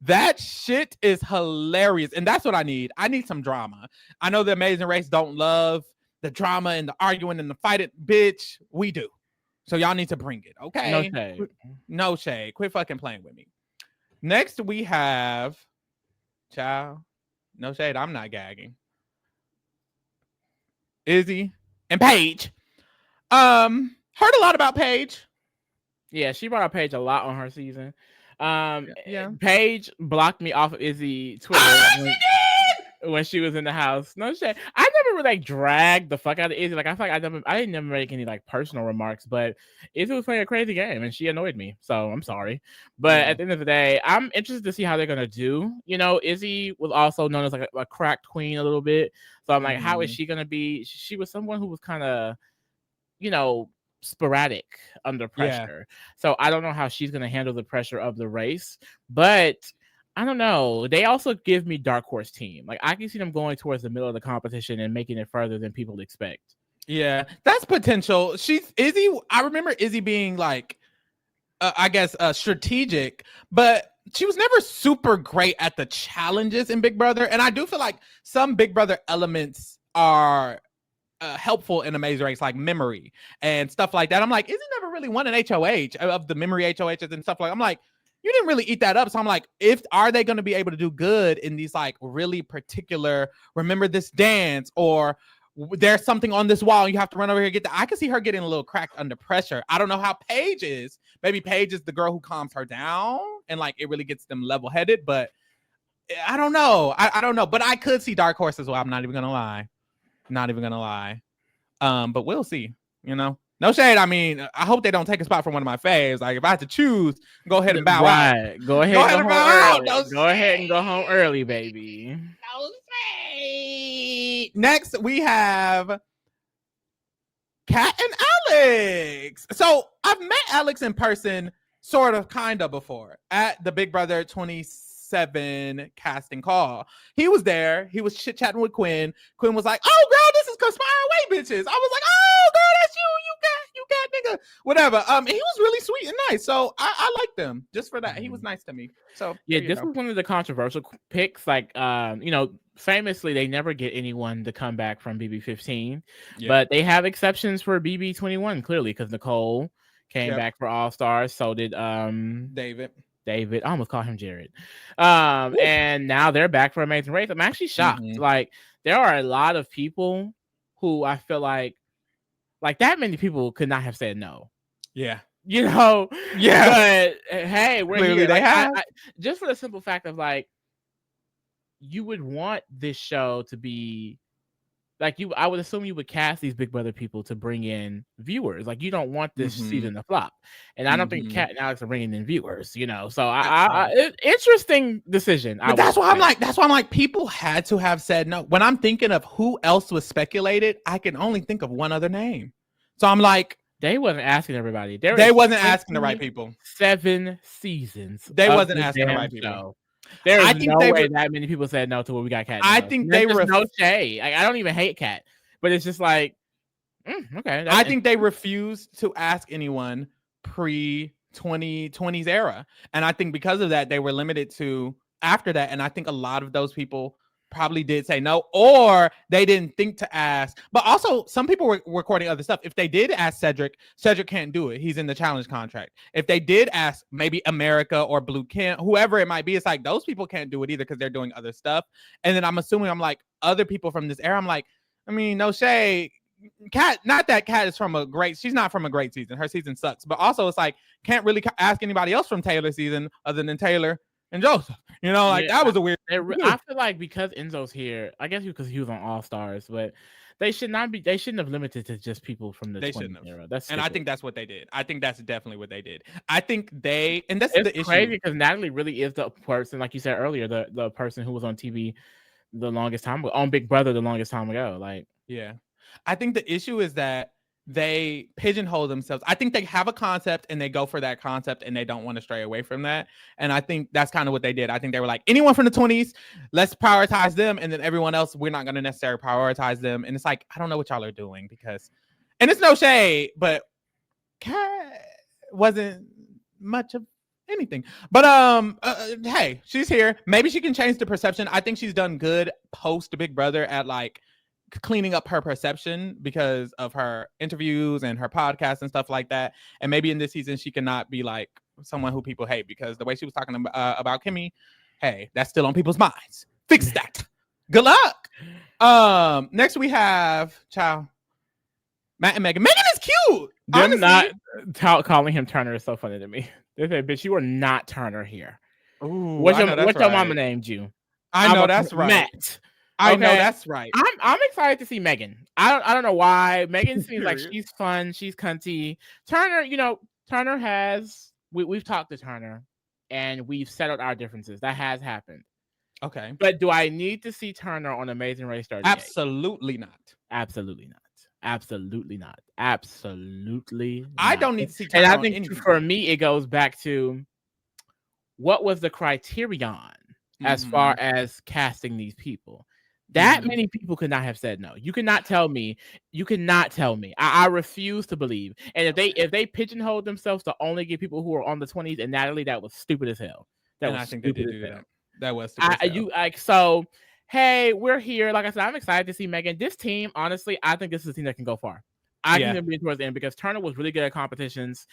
That shit is hilarious, and that's what I need. I need some drama. I know the Amazing Race don't love the drama and the arguing and the fighting, bitch. We do. So y'all need to bring it, okay? No shade. No shade. Quit fucking playing with me. Next, we have child. No shade. I'm not gagging. Izzy and Paige. Heard a lot about Paige. Yeah, she brought up Paige a lot on her season. Paige blocked me off of Izzy Twitter when she was in the house. No shit. I never really like dragged the fuck out of Izzy. Like, I feel like I didn't never make any like personal remarks, but Izzy was playing a crazy game and she annoyed me. So I'm sorry. But at the end of the day, I'm interested to see how they're gonna do. You know, Izzy was also known as like a cracked queen a little bit. So I'm like, how is she gonna be? She was someone who was kind of, you know, sporadic under pressure. So I don't know how she's going to handle the pressure of the race, but I don't know. They also give me dark horse team. Like, I can see them going towards the middle of the competition and making it further than people expect. Yeah, that's potential. Izzy. I remember Izzy being like, I guess, strategic, but she was never super great at the challenges in Big Brother. And I do feel like some Big Brother elements are helpful in Amazing Race, like memory and stuff like that. I'm like, Izzy never really won an HOH of the memory HOHs and stuff like. I'm like, you didn't really eat that up. So I'm like, are they going to be able to do good in these like really particular remember this dance, or there's something on this wall and you have to run over here and get that. I can see her getting a little cracked under pressure. I don't know how Paige is. Maybe Paige is the girl who calms her down and like it really gets them level headed. But I don't know. I don't know. But I could see dark horse as well. I'm not even gonna lie. But we'll see. No shade. I mean, I hope they don't take a spot from one of my faves. Like if I had to choose, go ahead and bow out. Go ahead and bow out. Go ahead and go home early, baby. No shade. Next we have Kat and Alex. So I've met Alex in person, sort of, kind of before at the Big Brother 27 casting call. He was there. He was chit chatting with Quinn. Quinn was like, "Oh, girl, this is Conspire Away, bitches." I was like, "Oh, girl, that's you. You got nigga." Whatever. He was really sweet and nice. So I liked him just for that. He was nice to me. So yeah, this was one of the controversial picks. Like, famously, they never get anyone to come back from BB15, but they have exceptions for BB21 clearly because Nicole came back for All Stars. So did David. I almost called him Jared. And now they're back for Amazing Race. I'm actually shocked. Like, there are a lot of people who I feel like that many people could not have said no. Yeah. But hey, we're clearly here. They have. Just for the simple fact of like, you would want this show to be like I would assume you would cast these Big Brother people to bring in viewers. Like, you don't want this season to flop, and I don't think Kat and Alex are bringing in viewers. So interesting decision. But that's why I'm like, people had to have said no. When I'm thinking of who else was speculated, I can only think of one other name. So I'm like, they wasn't asking everybody. They wasn't asking the right people. 7 seasons. They wasn't asking the right people. There's no way that many people said no to what we got Kat. I think they were no shade. Like, I don't even hate Kat, but it's just like, okay. I think they refused to ask anyone pre-2020s era, and I think because of that, they were limited to after that. And I think a lot of those people probably did say no, or they didn't think to ask. But also, some people were recording other stuff. If they did ask Cedric can't do it. He's in the challenge contract. If they did ask maybe America or Blue Kent, whoever it might be, it's like those people can't do it either because they're doing other stuff. And then I'm like other people from this era. I'm like, I mean, no shade. Kat, not that Kat is she's not from a great season. Her season sucks. But also, it's like, can't really ask anybody else from Taylor's season other than Taylor and Joseph. That was a weird. I feel like because Enzo's here, I guess because he was on All Stars, but they shouldn't have limited to just people from the 20 era. And I think that's what they did. I think that's definitely what they did. I think that's the issue. Crazy because Natalie really is the person, like you said earlier, the person who was on TV the longest time ago, on Big Brother the longest time ago. Like, yeah, I think the issue is that they pigeonhole themselves. I think they have a concept and they go for that concept and they don't want to stray away from that. And I think that's kind of what they did. I think they were like, anyone from the 20s, let's prioritize them. And then everyone else, we're not going to necessarily prioritize them. And it's like, I don't know what y'all are doing and it's no shade, but Kat wasn't much of anything. But hey, she's here. Maybe she can change the perception. I think she's done good post Big Brother at like cleaning up her perception because of her interviews and her podcast and stuff like that. And maybe in this season she cannot be like someone who people hate, because the way she was talking about Kimmy, hey, that's still on people's minds. Fix that. Good luck. Next we have Matt and Megan. Megan is cute. Them not calling him Turner is so funny to me. They say, bitch, you are not Turner here. Ooh, what's your mama named you? I know that's right. Matt. I know that's right. I'm excited to see Megan. I don't know why. Megan seems like she's fun. She's cunty. Turner, Turner has we've talked to Turner and we've settled our differences. That has happened. Okay. But do I need to see Turner on Amazing Race 38? Absolutely not. Absolutely not. Absolutely not. Absolutely not. I don't need to see Turner. And I think for me, it goes back to what was the criterion as far as casting these people. That many people could not have said no. You cannot tell me. I refuse to believe. And if they pigeonholed themselves to only get people who are on the 20s and Natalie, that was stupid as hell. I think they did do that. That was stupid as hell. So hey, we're here. Like I said, I'm excited to see Megan. This team, honestly, I think this is a team that can go far. I think they'll be towards the end because Turner was really good at competitions.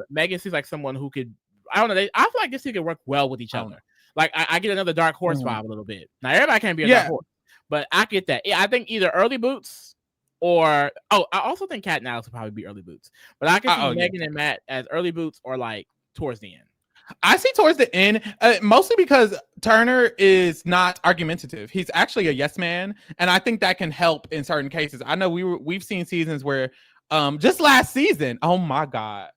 Megan seems like someone who could. I don't know. I feel like this team could work well with each other. Like I get another dark horse vibe a little bit. Now everybody can't be a dark horse, but I get that. I think either early boots or I also think Kat and Alex will probably be early boots. But I can see Megan and Matt as early boots or like towards the end. I see towards the end, mostly because Turner is not argumentative. He's actually a yes man, and I think that can help in certain cases. I know we've seen seasons where, just last season, oh my god,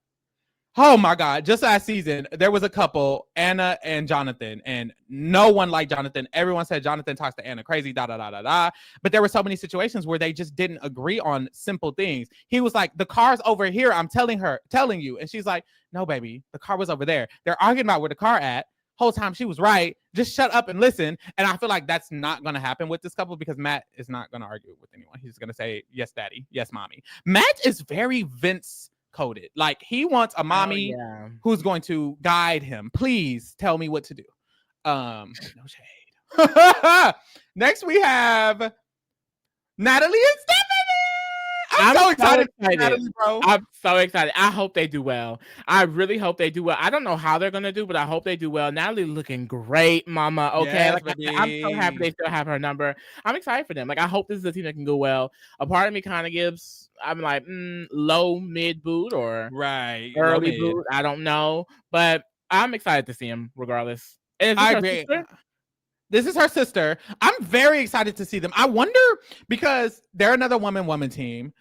just last season there was a couple, Anna and Jonathan, and no one liked Jonathan. Everyone said Jonathan talks to Anna crazy, da da da da da. But there were so many situations where they just didn't agree on simple things. He was like, "The car's over here. I'm telling you," and she's like, "No, baby, the car was over there." They're arguing about where the car at. Whole time she was right. Just shut up and listen. And I feel like that's not going to happen with this couple because Matt is not going to argue with anyone. He's going to say, "Yes, daddy. Yes, mommy." Matt is very Vince coded. Like he wants a mommy who's going to guide him. Please tell me what to do. No shade. Next we have Natalie and Stephanie. I'm so excited. Natalie, bro. I'm so excited. I hope they do well. I really hope they do well. I don't know how they're gonna do, but I hope they do well. Natalie looking great, mama. Okay, yes, I'm so happy they still have her number. I'm excited for them. Like I hope this is a team that can go well. A part of me kind of gives. I'm like low mid boot or early boot. I don't know, but I'm excited to see him regardless. I agree. This is her sister. I'm very excited to see them. I wonder because they're another woman team.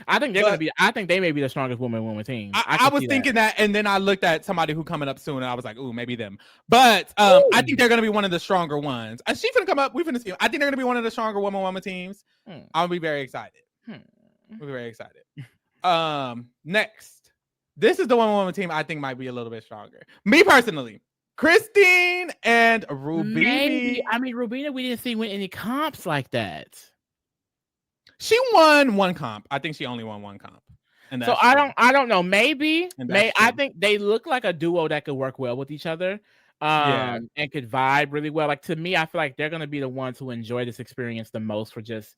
I think they're gonna be. I think they may be the strongest woman team. I was thinking that, and then I looked at somebody who coming up soon, and I was like, "Ooh, maybe them." be I think they're gonna be one of the stronger ones. She's gonna come up. We finna see. I think they're gonna be one of the stronger woman teams. I'll be very excited. I'll be very excited. Next, this is the woman team I think might be a little bit stronger. Me personally. Kristine and Rubina. I mean, Rubina, we didn't see win any comps like that. She won one comp. I think she only won one comp. And so I don't know. Maybe. I think they look like a duo that could work well with each other. And could vibe really well. Like to me, I feel like they're gonna be the ones who enjoy this experience the most for just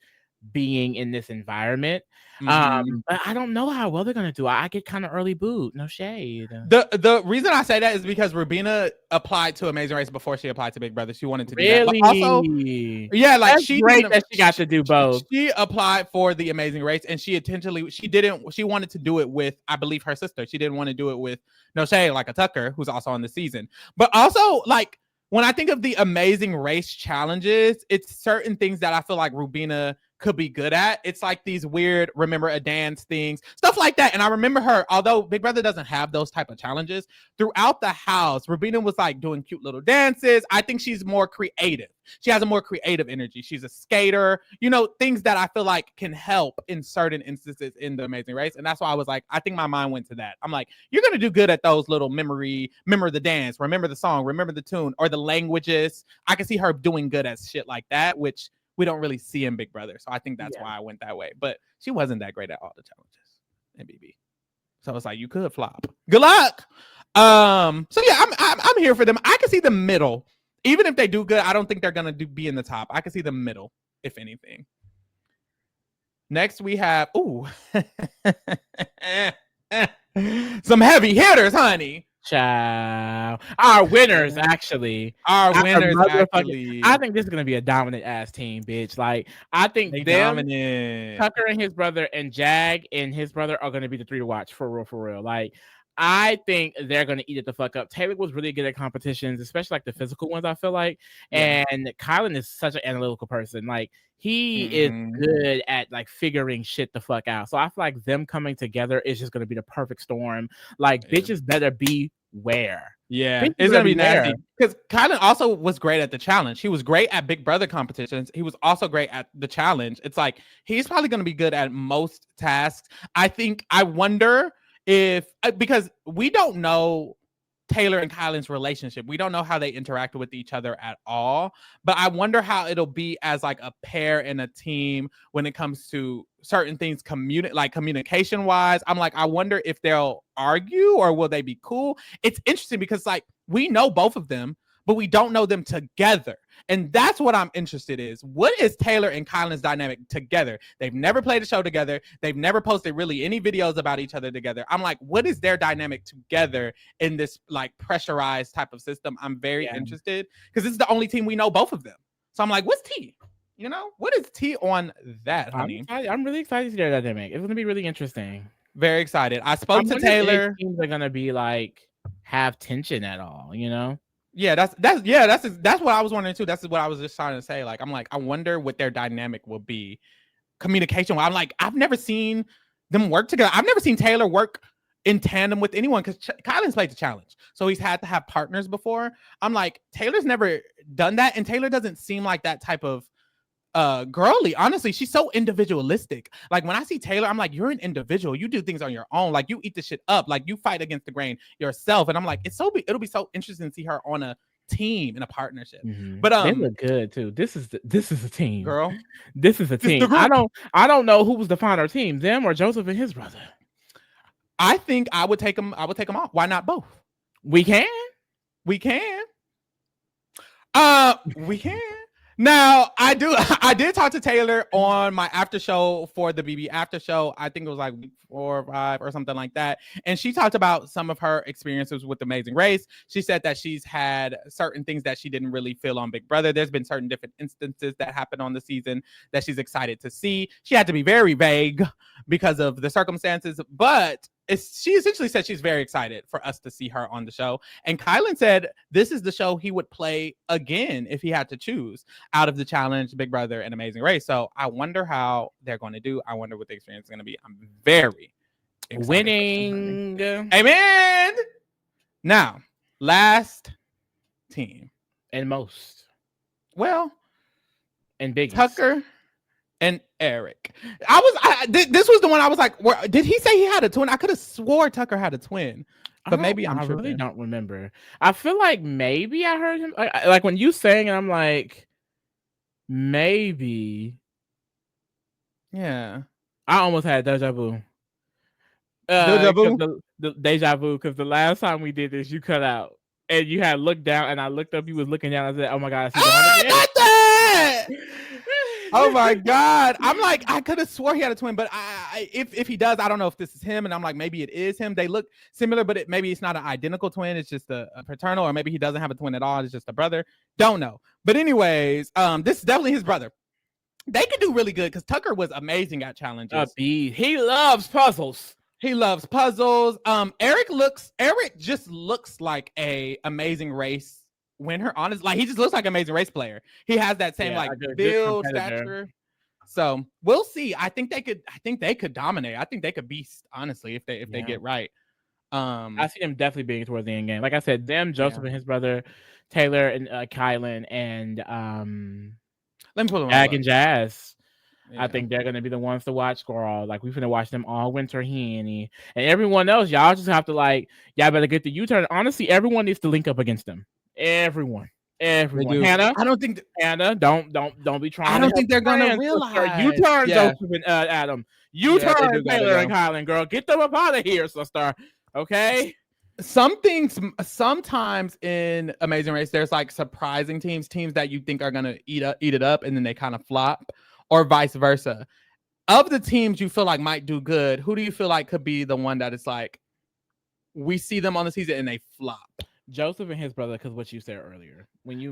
being in this environment. But I don't know how well they're gonna do. I get kind of early boot, no shade. The reason I say that is because Rubina applied to Amazing Race before she applied to Big Brother. She wanted to do that. But also, that's great that she got to do both. She applied for the Amazing Race and she wanted to do it with, I believe, her sister. She didn't want to do it with no shade, like a Tucker, who's also on the season. But also, like, when I think of the Amazing Race challenges, it's certain things that I feel like Rubina could be good at. It's like these weird remember a dance things, stuff like that. And I remember her, although Big Brother doesn't have those type of challenges, throughout the house, Rubina was like doing cute little dances. I think she's more creative. She has a more creative energy. She's a skater, things that I feel like can help in certain instances in the Amazing Race. And that's why I was like, I think my mind went to that. I'm like, you're going to do good at those little remember the dance, remember the song, remember the tune, or the languages. I can see her doing good at shit like that, which we don't really see in Big Brother. So I think that's why I went that way. But she wasn't that great at all the challenges in BB. So it's like, you could flop. Good luck. So yeah, I'm here for them. I can see the middle. Even if they do good, I don't think they're gonna be in the top. I can see the middle, if anything. Next we have some heavy hitters, honey. Ciao. Our winners, actually. I think this is gonna be a dominant ass team, bitch. Like, I think dominant. Tucker and his brother and Jag and his brother are gonna be the three to watch for real. Like, I think they're gonna eat it the fuck up. Taylor was really good at competitions, especially like the physical ones, I feel like. And Kyland is such an analytical person. Like, he is good at like figuring shit the fuck out. So I feel like them coming together is just gonna be the perfect storm. Like, bitches better beware. Yeah, it's gonna be nasty. Because Kyland also was great at the challenge. He was great at Big Brother competitions. He was also great at the challenge. It's like he's probably gonna be good at most tasks. I wonder if, because we don't know Taylor and Kyland's relationship. We don't know how they interact with each other at all. But I wonder how it'll be as like a pair and a team when it comes to certain things, communication wise. I'm like, I wonder if they'll argue or will they be cool. It's interesting because like we know both of them, but we don't know them together. And that's what I'm interested in. What is Taylor and Kyland's dynamic together? They've never played a show together. They've never posted really any videos about each other together. I'm like, what is their dynamic together in this like pressurized type of system? I'm very interested because this is the only team we know both of them. So I'm like, what's T? You know, what is T on that, honey? I'm really excited to see their dynamic. It's going to be really interesting. Very excited. I spoke to Taylor. Teams are going to be like have tension at all, you know? Yeah, that's what I was wondering too. That's what I was just trying to say. Like, I'm like, I wonder what their dynamic will be, communication. I'm like, I've never seen them work together. I've never seen Taylor work in tandem with anyone because Kyland's played the challenge, so he's had to have partners before. I'm like, Taylor's never done that, and Taylor doesn't seem like that type of girly. Honestly, she's so individualistic. Like when I see Taylor, I'm like, you're an individual. You do things on your own. Like you eat the shit up. Like you fight against the grain yourself. And I'm like, it'll be so interesting to see her on a team in a partnership. But they look good too. This is a team, girl. This is a team. I don't know who was the finer team, them or Joseph and his brother. I think I would take them off. Why not both? We can. We can. Now, I did talk to Taylor on my after show for the BB after show. I think it was like week 4 or 5 or something like that. And she talked about some of her experiences with Amazing Race. She said that she's had certain things that she didn't really feel on Big Brother. There's been certain different instances that happened on the season that she's excited to see. She had to be very vague because of the circumstances, but she essentially said she's very excited for us to see her on the show. And Kyland said this is the show he would play again if he had to choose out of the challenge, Big Brother, and Amazing Race. So I wonder how they're going to do. I wonder what the experience is going to be. I'm very excited. Winning. Amen. Now, last team. And most. Well, and biggest. Tucker and Eric. This was the one I was like, did he say he had a twin? I could have swore Tucker had a twin, but maybe I really don't remember. I feel like maybe I heard him like when you sang, and I'm like, maybe. Yeah, I almost had deja vu. The deja vu, because the last time we did this, you cut out and you had looked down, and I looked up. You was looking down. I said, "Oh my god, I got that." Oh my god! I'm like, I could have swore he had a twin, but if he does, I don't know if this is him. And I'm like, maybe it is him. They look similar, but maybe it's not an identical twin. It's just a paternal, or maybe he doesn't have a twin at all. It's just a brother. Don't know. But anyways, this is definitely his brother. They could do really good because Tucker was amazing at challenges. He loves puzzles. He loves puzzles. Eric just looks like a Amazing Race winner, honestly. Like he just looks like an Amazing Race player. He has that same build, stature. So we'll see. I think they could dominate. I think they could beast, honestly, if they get right. I see them definitely being towards the end game. Like I said, Joseph and his brother, Taylor and Kyland, and let me pull them Jag and Jas. Yeah. I think they're gonna be the ones to watch, girl. Like we're gonna watch them all winter, and everyone else. Y'all just have to y'all better get the U-turn. Honestly, everyone needs to link up against them. Everyone. Hannah, I don't think Hannah. Don't be trying. I don't think they're gonna realize. U-turn, Joseph and Adam. U-turn, Taylor and Kyland, girl. Get them up out of here, sister. Okay. Sometimes in Amazing Race, there's like surprising teams that you think are gonna eat it up, and then they kind of flop. Or vice versa. Of the teams you feel like might do good, who do you feel like could be the one that is like, we see them on the season and they flop? Joseph and his brother, because what you said earlier. When you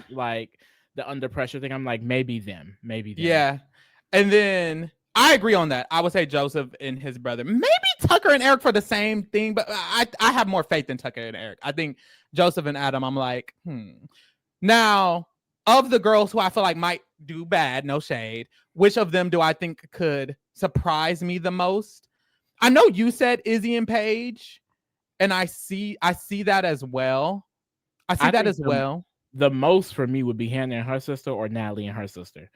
like the under pressure thing, I'm like, maybe them. Yeah. And then I agree on that. I would say Joseph and his brother. Maybe Tucker and Eric for the same thing, but I have more faith in Tucker and Eric. I think Joseph and Adam, I'm like, Now, of the girls who I feel like might do bad, no shade, which of them do I think could surprise me the most? I know you said Izzy and Paige, and I see that as well. I see that as well. The most for me would be Hannah and her sister, or Natalie and her sister.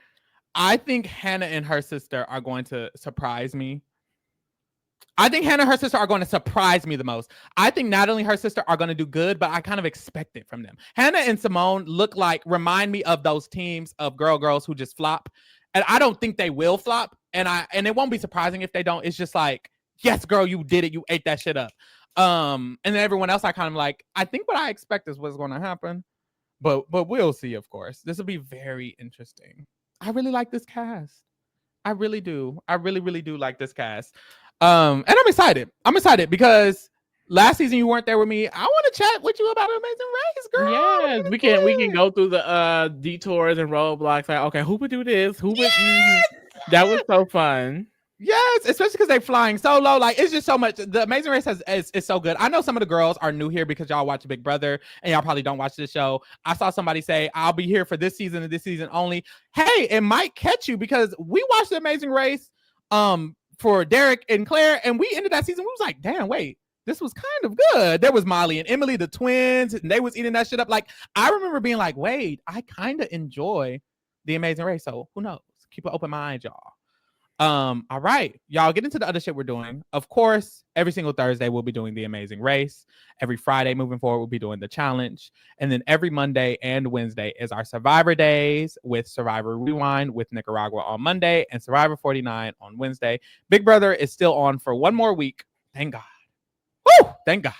I think Hannah and her sister are going to surprise me. I think Hannah and her sister are going to surprise me the most. I think Natalie and her sister are going to do good, but I kind of expect it from them. Hannah and Simone remind me of those teams of girls who just flop. And I don't think they will flop. And it won't be surprising if they don't. It's just like, yes, girl, you did it. You ate that shit up. And then everyone else, I kind of like, I think what I expect is what's going to happen. but we'll see. Of course, this will be very interesting. I really like this cast. I really do. I really do like this cast. And I'm excited. I'm excited because last season you weren't there with me. I want to chat with you about Amazing Race, girl. Yes, we can go through the detours and roadblocks. Like, okay, who would do this? Who would? Yes! That was so fun. Yes, especially because they're flying solo. Like, it's just so much. The Amazing Race is so good. I know some of the girls are new here because y'all watch Big Brother and y'all probably don't watch this show. I saw somebody say, I'll be here for this season and this season only. Hey, it might catch you because we watched the Amazing Race for Derek and Claire, and we ended that season. We was like, damn, wait, this was kind of good. There was Molly and Emily, the twins, and they was eating that shit up. Like, I remember being like, wait, I kind of enjoy the Amazing Race. So who knows? Keep an open mind, y'all. All right, y'all, get into the other shit we're doing. Of course, every single Thursday we'll be doing the Amazing Race. Every Friday moving forward we'll be doing the challenge, and then every Monday and Wednesday is our Survivor days with Survivor Rewind with Nicaragua on Monday and Survivor 49 on Wednesday. Big Brother is still on for one more week. Thank God. Woo! Thank God.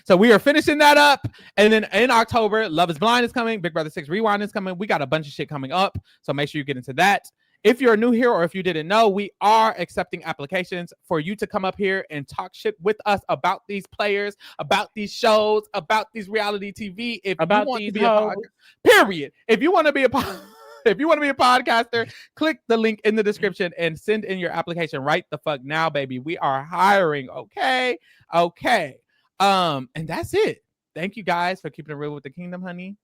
So we are finishing that up. And then in October, Love is Blind is coming. Big Brother 6 Rewind is coming. We got a bunch of shit coming up. So make sure you get into that. If you're new here or if you didn't know, we are accepting applications for you to come up here and talk shit with us about these players, about these shows, about these reality TV. If about you want these to be a podcaster, period. If you want to be a if you want to be a podcaster, click the link in the description and send in your application right the fuck now, baby. We are hiring. Okay. And that's it. Thank you guys for keeping it real with the kingdom, honey.